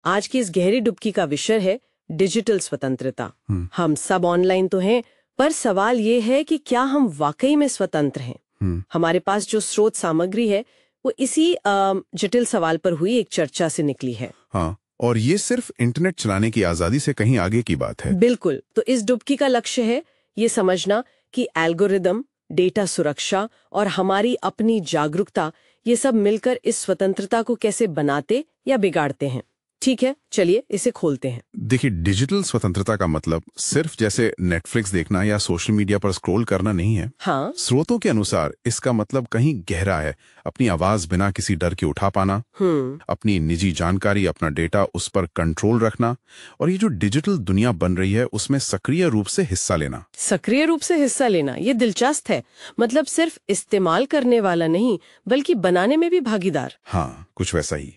आज की इस गहरी डुबकी का विषय है डिजिटल स्वतंत्रता। हम सब ऑनलाइन तो हैं, पर सवाल ये है कि क्या हम वाकई में स्वतंत्र हैं? हमारे पास जो स्रोत सामग्री है वो इसी जटिल सवाल पर हुई एक चर्चा से निकली है। हाँ, और ये सिर्फ इंटरनेट चलाने की आजादी से कहीं आगे की बात है। बिल्कुल। तो इस डुबकी का लक्ष्य है ये समझना कि एल्गोरिदम, डेटा सुरक्षा और हमारी अपनी जागरूकता, ये सब मिलकर इस स्वतंत्रता को कैसे बनाते या बिगाड़ते हैं। ठीक है, चलिए इसे खोलते हैं। देखिए, डिजिटल स्वतंत्रता का मतलब सिर्फ जैसे नेटफ्लिक्स देखना या सोशल मीडिया पर स्क्रॉल करना नहीं है। हाँ। स्रोतों के अनुसार इसका मतलब कहीं गहरा है। अपनी आवाज बिना किसी डर के उठा पाना, अपनी निजी जानकारी, अपना डेटा, उस पर कंट्रोल रखना, और ये जो डिजिटल दुनिया बन रही है उसमें सक्रिय रूप से हिस्सा लेना। सक्रिय रूप से हिस्सा लेना, ये दिलचस्प है। मतलब सिर्फ इस्तेमाल करने वाला नहीं, बल्कि बनाने में भी भागीदार। हाँ, कुछ वैसा ही।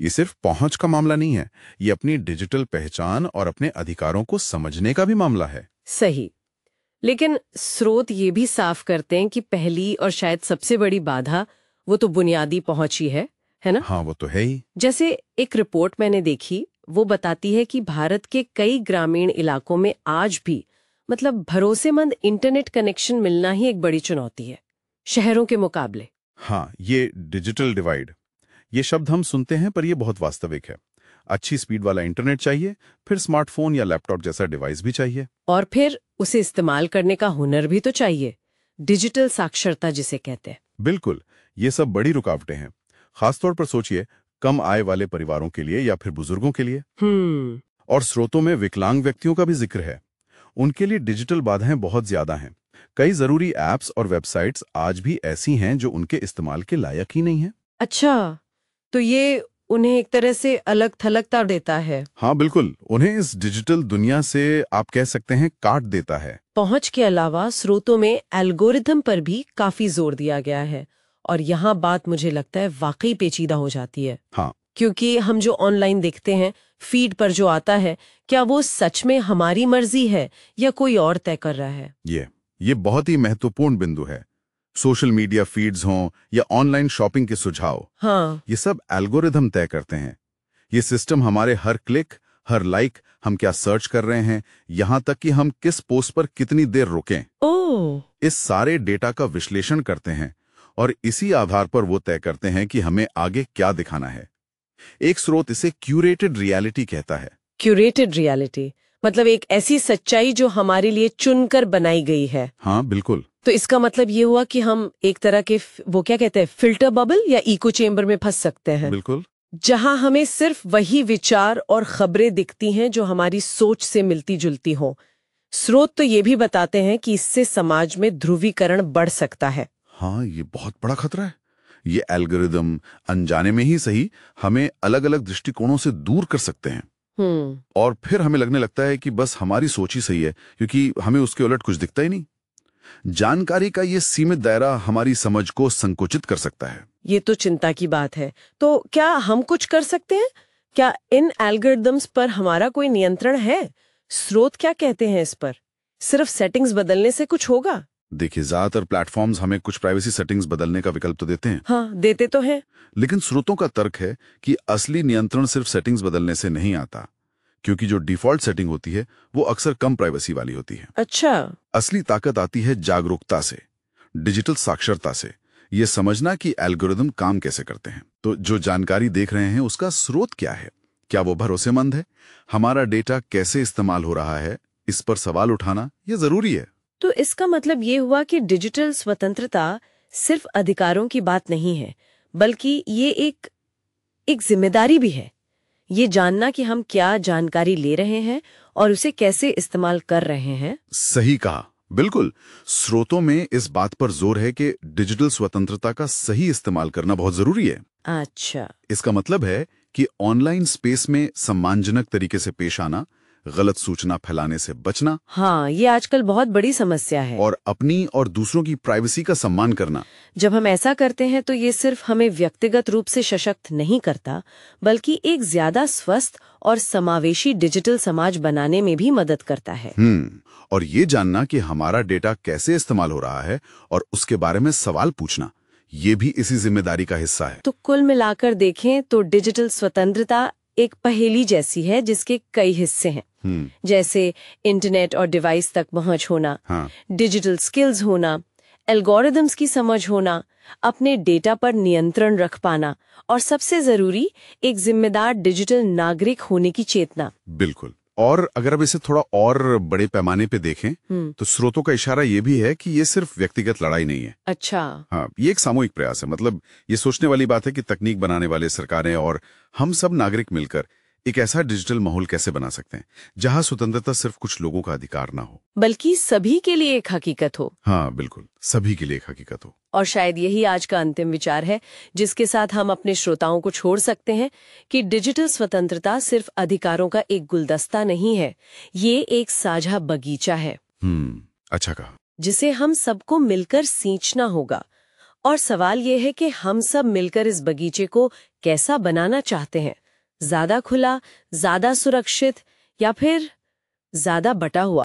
ये सिर्फ पहुंच का मामला नहीं है, ये अपनी डिजिटल पहचान और अपने अधिकारों को समझने का भी मामला है। सही। लेकिन स्रोत ये भी साफ करते हैं कि पहली और शायद सबसे बड़ी बाधा वो तो बुनियादी पहुंच ही है ना? हाँ, वो तो है ही। जैसे एक रिपोर्ट मैंने देखी, वो बताती है कि भारत के कई ग्रामीण इलाकों में आज भी मतलब भरोसेमंद इंटरनेट कनेक्शन मिलना ही एक बड़ी चुनौती है, शहरों के मुकाबले। हाँ, ये डिजिटल डिवाइड, ये शब्द हम सुनते हैं पर ये बहुत वास्तविक है। अच्छी स्पीड वाला इंटरनेट चाहिए, फिर स्मार्टफोन या लैपटॉप जैसा डिवाइस भी चाहिए, और फिर उसे इस्तेमाल करने का हुनर भी तो चाहिए, डिजिटल साक्षरता जिसे कहते हैं। बिल्कुल, ये सब बड़ी रुकावटें हैं। खासतौर पर सोचिए कम आय वाले परिवारों के लिए या फिर बुजुर्गों के लिए। और स्रोतों में विकलांग व्यक्तियों का भी जिक्र है। उनके लिए डिजिटल बाधाएं बहुत ज्यादा हैं। कई जरूरी ऐप्स और वेबसाइट्स आज भी ऐसी हैं जो उनके इस्तेमाल के लायक ही नहीं है। अच्छा, तो ये उन्हें एक तरह से अलग थलगता देता है। हाँ बिल्कुल, उन्हें इस डिजिटल दुनिया से आप कह सकते हैं काट देता है। पहुंच के अलावा स्रोतों में एल्गोरिथम पर भी काफी जोर दिया गया है, और यहाँ बात मुझे लगता है वाकई पेचीदा हो जाती है। हाँ, क्योंकि हम जो ऑनलाइन देखते हैं, फीड पर जो आता है, क्या वो सच में हमारी मर्जी है या कोई और तय कर रहा है? ये बहुत ही महत्वपूर्ण बिंदु है। सोशल मीडिया फीड्स हों या ऑनलाइन शॉपिंग के सुझाव, हाँ, ये सब एल्गोरिथम तय करते हैं। ये सिस्टम हमारे हर क्लिक, हर लाइक, हम क्या सर्च कर रहे हैं, यहां तक कि हम किस पोस्ट पर कितनी देर रुकें, इस सारे डेटा का विश्लेषण करते हैं और इसी आधार पर वो तय करते हैं कि हमें आगे क्या दिखाना है। एक स्रोत इसे क्यूरेटेड रियलिटी कहता है। क्यूरेटेड रियलिटी मतलब एक ऐसी सच्चाई जो हमारे लिए चुनकर बनाई गई है। हाँ बिल्कुल। तो इसका मतलब ये हुआ कि हम एक तरह के वो क्या कहते हैं, फिल्टर बबल या इको चेम्बर में फंस सकते हैं। बिल्कुल, जहां हमें सिर्फ वही विचार और खबरें दिखती हैं जो हमारी सोच से मिलती जुलती हो। स्रोत तो ये भी बताते हैं कि इससे समाज में ध्रुवीकरण बढ़ सकता है। हाँ, ये बहुत बड़ा खतरा है। ये एल्गोरिदम अनजाने में ही सही हमें अलग अलग दृष्टिकोणों से दूर कर सकते हैं। और फिर हमें लगने लगता है कि बस हमारी सोच ही सही है, क्योंकि हमें उसके उलट कुछ दिखता ही नहीं। जानकारी का ये सीमित दायरा हमारी समझ को संकुचित कर सकता है। ये तो चिंता की बात है। तो क्या हम कुछ कर सकते हैं? क्या इन एल्गोरिदम्स पर हमारा कोई नियंत्रण है? स्रोत क्या कहते हैं इस पर? सिर्फ सेटिंग्स बदलने से कुछ होगा? देखिए, ज्यादातर प्लेटफॉर्म्स हमें कुछ प्राइवेसी सेटिंग्स बदलने का विकल्प तो देते हैं। हाँ, देते तो हैं। लेकिन स्रोतों का तर्क है कि असली नियंत्रण सिर्फ सेटिंग्स बदलने से नहीं आता, क्योंकि जो डिफॉल्ट सेटिंग होती है वो अक्सर कम प्राइवेसी वाली होती है। अच्छा। असली ताकत आती है जागरूकता से, डिजिटल साक्षरता से, ये समझना कि एल्गोरिदम काम कैसे करते हैं। तो जो जानकारी देख रहे हैं उसका स्रोत क्या है, क्या वो भरोसेमंद है, हमारा डेटा कैसे इस्तेमाल हो रहा है, इस पर सवाल उठाना ये जरूरी है। तो इसका मतलब ये हुआ कि डिजिटल स्वतंत्रता सिर्फ अधिकारों की बात नहीं है, बल्कि ये एक जिम्मेदारी भी है। ये जानना कि हम क्या जानकारी ले रहे हैं और उसे कैसे इस्तेमाल कर रहे हैं। सही कहा, बिल्कुल। स्रोतों में इस बात पर जोर है कि डिजिटल स्वतंत्रता का सही इस्तेमाल करना बहुत जरूरी है। अच्छा। इसका मतलब है कि ऑनलाइन स्पेस में सम्मानजनक तरीके से पेश आना, गलत सूचना फैलाने से बचना। हाँ, ये आजकल बहुत बड़ी समस्या है। और अपनी और दूसरों की प्राइवेसी का सम्मान करना। जब हम ऐसा करते हैं तो ये सिर्फ हमें व्यक्तिगत रूप से सशक्त नहीं करता, बल्कि एक ज्यादा स्वस्थ और समावेशी डिजिटल समाज बनाने में भी मदद करता है। और ये जानना कि हमारा डेटा कैसे इस्तेमाल हो रहा है और उसके बारे में सवाल पूछना, ये भी इसी जिम्मेदारी का हिस्सा है। तो कुल मिलाकर देखें तो डिजिटल स्वतंत्रता एक पहेली जैसी है जिसके कई हिस्से हैं, जैसे इंटरनेट और डिवाइस तक पहुंच होना, डिजिटल स्किल्स होना, एल्गोरिदम्स की समझ होना, अपने डेटा पर नियंत्रण रख पाना और सबसे जरूरी एक जिम्मेदार डिजिटल नागरिक होने की चेतना। बिल्कुल। और अगर अब इसे थोड़ा और बड़े पैमाने पे देखें तो स्रोतों का इशारा ये भी है कि ये सिर्फ व्यक्तिगत लड़ाई नहीं है। अच्छा। हाँ, ये एक सामूहिक प्रयास है। मतलब ये सोचने वाली बात है कि तकनीक बनाने वाले, सरकारें और हम सब नागरिक मिलकर एक ऐसा डिजिटल माहौल कैसे बना सकते हैं जहां स्वतंत्रता सिर्फ कुछ लोगों का अधिकार ना हो, बल्कि सभी के लिए एक हकीकत हो। हाँ बिल्कुल, सभी के लिए एक हकीकत हो। और शायद यही आज का अंतिम विचार है जिसके साथ हम अपने श्रोताओं को छोड़ सकते हैं कि डिजिटल स्वतंत्रता सिर्फ अधिकारों का एक गुलदस्ता नहीं है, ये एक साझा बगीचा है। अच्छा कहा। जिसे हम सबको मिलकर सींचना होगा। और सवाल ये है कि हम सब मिलकर इस बगीचे को कैसा बनाना चाहते हैं, ज्यादा खुला, ज्यादा सुरक्षित या फिर ज्यादा बटा हुआ।